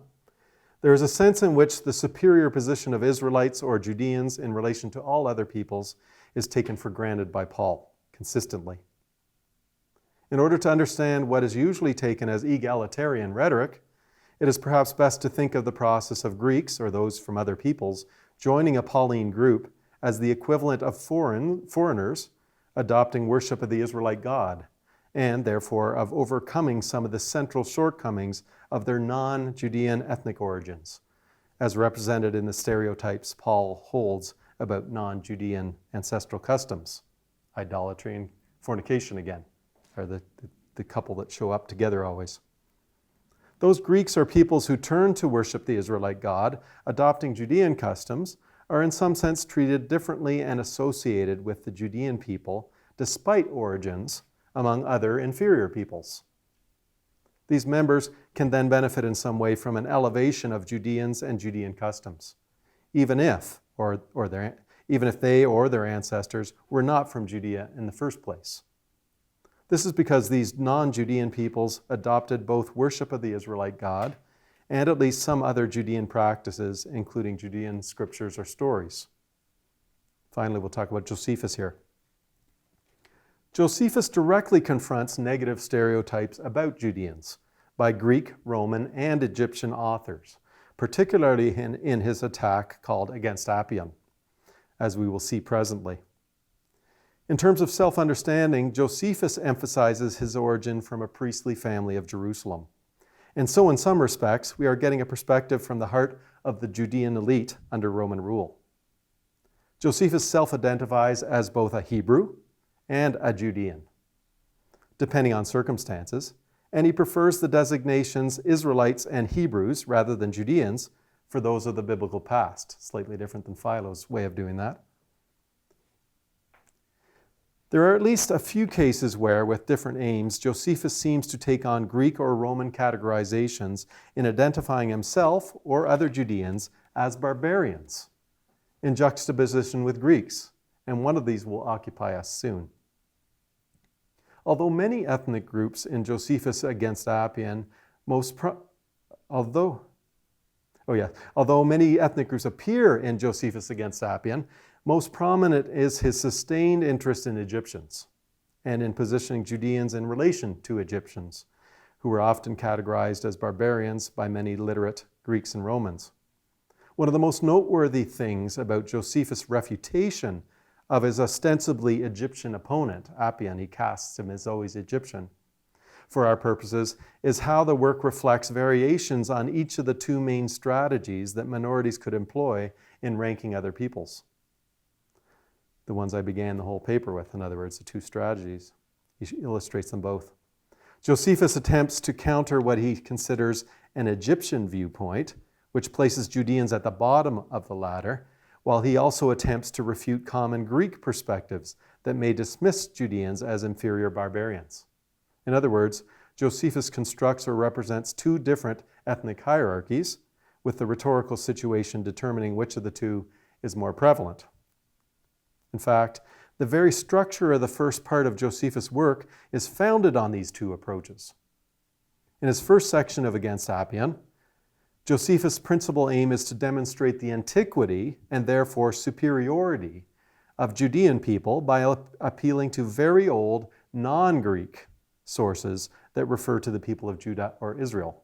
there is a sense in which the superior position of Israelites or Judeans in relation to all other peoples is taken for granted by Paul consistently. In order to understand what is usually taken as egalitarian rhetoric, it is perhaps best to think of the process of Greeks, or those from other peoples, joining a Pauline group as the equivalent of foreigners adopting worship of the Israelite God, and therefore of overcoming some of the central shortcomings of their non-Judean ethnic origins, as represented in the stereotypes Paul holds about non-Judean ancestral customs. Idolatry and fornication, again, are the couple that show up together always. Those Greeks or peoples who turn to worship the Israelite God, adopting Judean customs, are in some sense treated differently and associated with the Judean people, despite origins among other inferior peoples. These members can then benefit in some way from an elevation of Judeans and Judean customs, even if they or their ancestors were not from Judea in the first place. This is because these non-Judean peoples adopted both worship of the Israelite God and at least some other Judean practices, including Judean scriptures or stories. Finally, we'll talk about Josephus here. Josephus directly confronts negative stereotypes about Judeans by Greek, Roman, and Egyptian authors, particularly in his attack called Against Appian, as we will see presently. In terms of self-understanding, Josephus emphasizes his origin from a priestly family of Jerusalem. And so in some respects, we are getting a perspective from the heart of the Judean elite under Roman rule. Josephus self-identifies as both a Hebrew and a Judean, depending on circumstances, and he prefers the designations Israelites and Hebrews rather than Judeans for those of the biblical past, slightly different than Philo's way of doing that. There are at least a few cases where, with different aims, Josephus seems to take on Greek or Roman categorizations in identifying himself or other Judeans as barbarians, in juxtaposition with Greeks, and one of these will occupy us soon. Although many ethnic groups in Josephus Against Appian, although many ethnic groups appear in Josephus Against Appian, most prominent is his sustained interest in Egyptians and in positioning Judeans in relation to Egyptians, who were often categorized as barbarians by many literate Greeks and Romans. One of the most noteworthy things about Josephus' refutation of his ostensibly Egyptian opponent, Appian, he casts him as always Egyptian, for our purposes, is how the work reflects variations on each of the two main strategies that minorities could employ in ranking other peoples. The ones I began the whole paper with, in other words, the two strategies. He illustrates them both. Josephus attempts to counter what he considers an Egyptian viewpoint, which places Judeans at the bottom of the ladder, while he also attempts to refute common Greek perspectives that may dismiss Judeans as inferior barbarians. In other words, Josephus constructs or represents two different ethnic hierarchies, with the rhetorical situation determining which of the two is more prevalent. In fact, the very structure of the first part of Josephus' work is founded on these two approaches. In his first section of Against Appian, Josephus' principal aim is to demonstrate the antiquity and therefore superiority of Judean people by appealing to very old, non-Greek sources that refer to the people of Judah or Israel.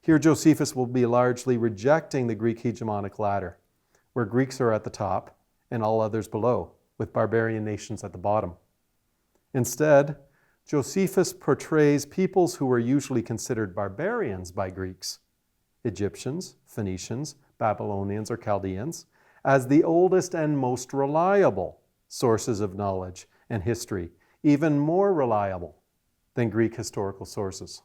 Here, Josephus will be largely rejecting the Greek hegemonic ladder, where Greeks are at the top and all others below, with barbarian nations at the bottom. Instead, Josephus portrays peoples who were usually considered barbarians by Greeks, Egyptians, Phoenicians, Babylonians, or Chaldeans, as the oldest and most reliable sources of knowledge and history, even more reliable than Greek historical sources.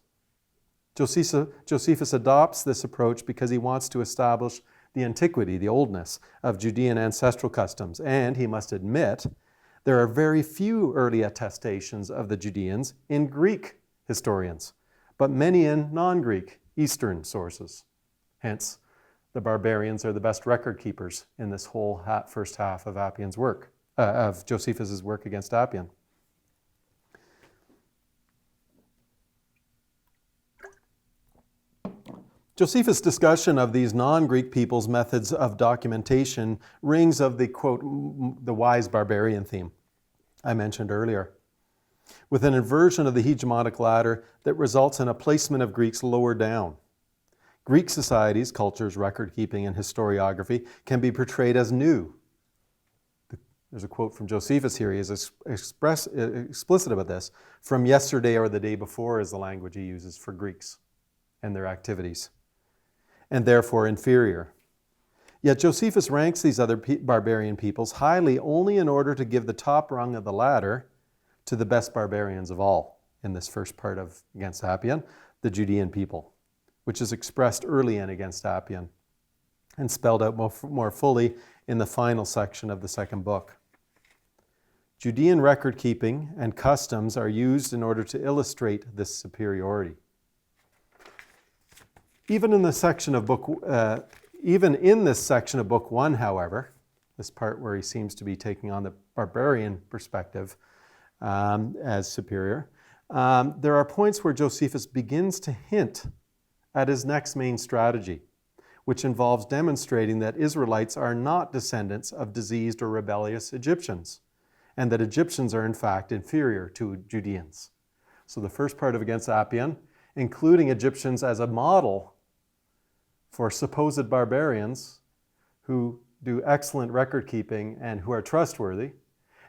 Josephus adopts this approach because he wants to establish the antiquity, the oldness of Judean ancestral customs, and he must admit there are very few early attestations of the Judeans in Greek historians, but many in non-Greek Eastern sources. Hence, the barbarians are the best record keepers in this whole first half of Appian's work, of Josephus' work against Appian. Josephus' discussion of these non-Greek peoples' methods of documentation rings of the, quote, the wise barbarian theme I mentioned earlier, with an inversion of the hegemonic ladder that results in a placement of Greeks lower down. Greek societies, cultures, record-keeping, and historiography can be portrayed as new. There's a quote from Josephus here. He is explicit about this. From yesterday or the day before is the language he uses for Greeks and their activities, and therefore inferior. Yet Josephus ranks these other barbarian peoples highly only in order to give the top rung of the ladder to the best barbarians of all in this first part of Against Appian, the Judean people, which is expressed early in Against Appian and spelled out more fully in the final section of the second book. Judean record-keeping and customs are used in order to illustrate this superiority. Even in this section of book 1, however, this part where he seems to be taking on the barbarian perspective as superior, there are points where Josephus begins to hint at his next main strategy, which involves demonstrating that Israelites are not descendants of diseased or rebellious Egyptians, and that Egyptians are in fact inferior to Judeans. So the first part of Against Appian, including Egyptians as a model for supposed barbarians who do excellent record keeping and who are trustworthy,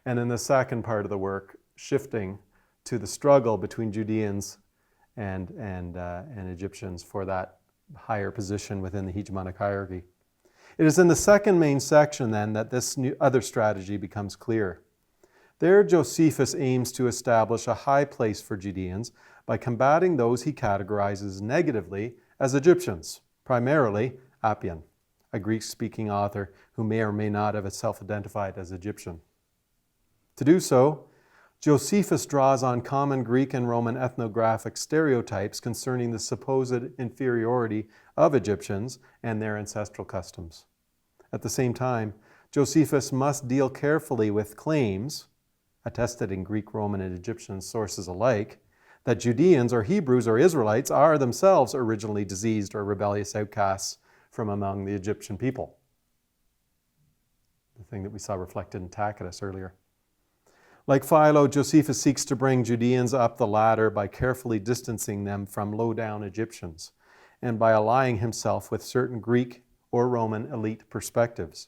and in the second part of the work, shifting to the struggle between Judeans and Egyptians for that higher position within the hegemonic hierarchy. It is in the second main section then that this new other strategy becomes clear. There, Josephus aims to establish a high place for Judeans by combating those he categorizes negatively as Egyptians, primarily Appian, a Greek-speaking author who may or may not have self-identified as Egyptian. To do so, Josephus draws on common Greek and Roman ethnographic stereotypes concerning the supposed inferiority of Egyptians and their ancestral customs. At the same time, Josephus must deal carefully with claims, attested in Greek, Roman, and Egyptian sources alike, that Judeans or Hebrews or Israelites are themselves originally diseased or rebellious outcasts from among the Egyptian people. The thing that we saw reflected in Tacitus earlier. Like Philo, Josephus seeks to bring Judeans up the ladder by carefully distancing them from low-down Egyptians and by allying himself with certain Greek or Roman elite perspectives.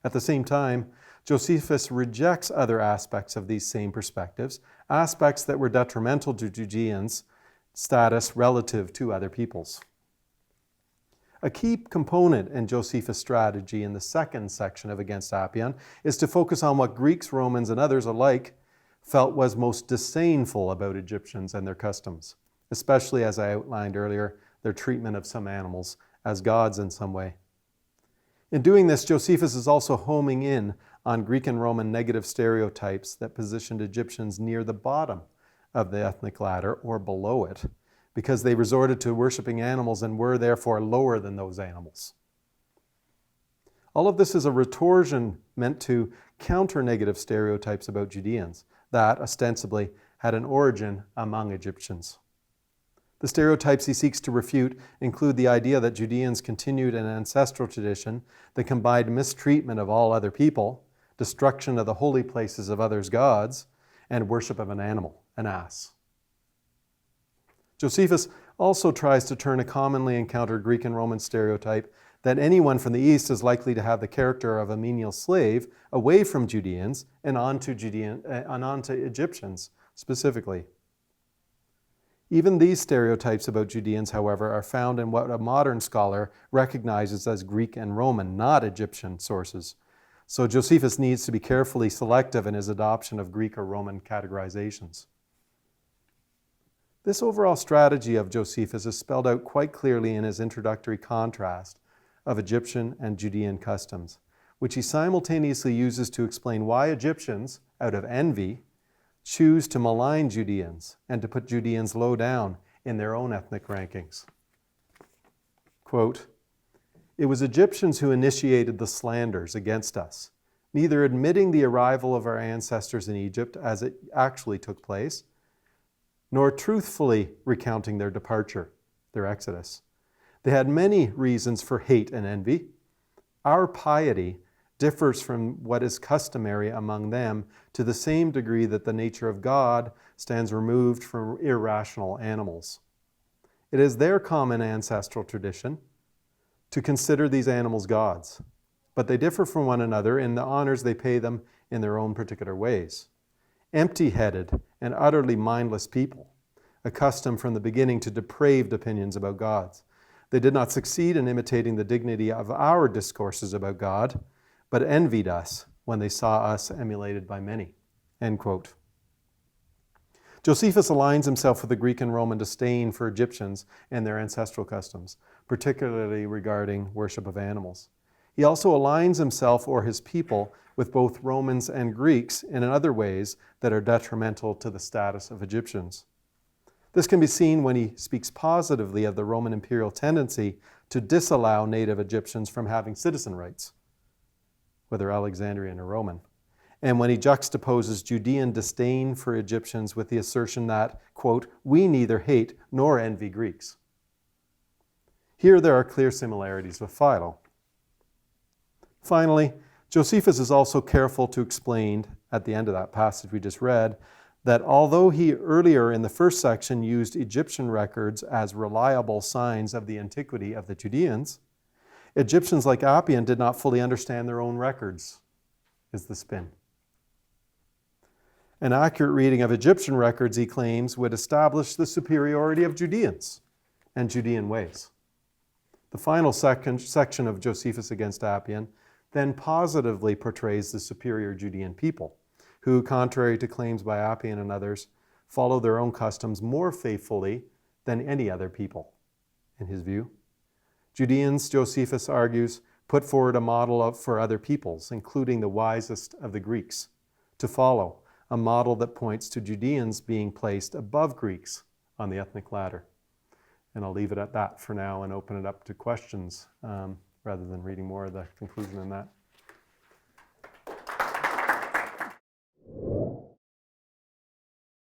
At the same time, Josephus rejects other aspects of these same perspectives aspects that were detrimental to Judeans' status relative to other peoples. A key component in Josephus' strategy in the second section of Against Appian is to focus on what Greeks, Romans, and others alike felt was most disdainful about Egyptians and their customs, especially, as I outlined earlier, their treatment of some animals as gods in some way. In doing this, Josephus is also homing in on Greek and Roman negative stereotypes that positioned Egyptians near the bottom of the ethnic ladder or below it, because they resorted to worshiping animals and were therefore lower than those animals. All of this is a retortion meant to counter negative stereotypes about Judeans that, ostensibly, had an origin among Egyptians. The stereotypes he seeks to refute include the idea that Judeans continued an ancestral tradition that combined mistreatment of all other people, destruction of the holy places of others' gods, and worship of an animal, an ass. Josephus also tries to turn a commonly encountered Greek and Roman stereotype that anyone from the East is likely to have the character of a menial slave away from Judeans and onto Egyptians specifically. Even these stereotypes about Judeans, however, are found in what a modern scholar recognizes as Greek and Roman, not Egyptian sources. So Josephus needs to be carefully selective in his adoption of Greek or Roman categorizations. This overall strategy of Josephus is spelled out quite clearly in his introductory contrast of Egyptian and Judean customs, which he simultaneously uses to explain why Egyptians, out of envy, choose to malign Judeans and to put Judeans low down in their own ethnic rankings. Quote, "It was Egyptians who initiated the slanders against us, neither admitting the arrival of our ancestors in Egypt as it actually took place, nor truthfully recounting their departure, their exodus. They had many reasons for hate and envy. Our piety differs from what is customary among them to the same degree that the nature of God stands removed from irrational animals. It is their common ancestral tradition to consider these animals gods, but they differ from one another in the honors they pay them in their own particular ways. Empty-headed and utterly mindless people, accustomed from the beginning to depraved opinions about gods. They did not succeed in imitating the dignity of our discourses about God, but envied us when they saw us emulated by many." End quote. Josephus aligns himself with the Greek and Roman disdain for Egyptians and their ancestral customs, particularly regarding worship of animals. He also aligns himself or his people with both Romans and Greeks in other ways that are detrimental to the status of Egyptians. This can be seen when he speaks positively of the Roman imperial tendency to disallow native Egyptians from having citizen rights, whether Alexandrian or Roman, and when he juxtaposes Judean disdain for Egyptians with the assertion that, quote, "we neither hate nor envy Greeks." Here there are clear similarities with Philo. Finally, Josephus is also careful to explain, at the end of that passage we just read, that although he earlier in the first section used Egyptian records as reliable signs of the antiquity of the Judeans, Egyptians like Appian did not fully understand their own records, is the spin. An accurate reading of Egyptian records, he claims, would establish the superiority of Judeans and Judean ways. The final section of Josephus Against Appian then positively portrays the superior Judean people, who, contrary to claims by Appian and others, follow their own customs more faithfully than any other people, in his view. Judeans, Josephus argues, put forward a model for other peoples, including the wisest of the Greeks, to follow, a model that points to Judeans being placed above Greeks on the ethnic ladder. And I'll leave it at that for now and open it up to questions rather than reading more of the conclusion in that.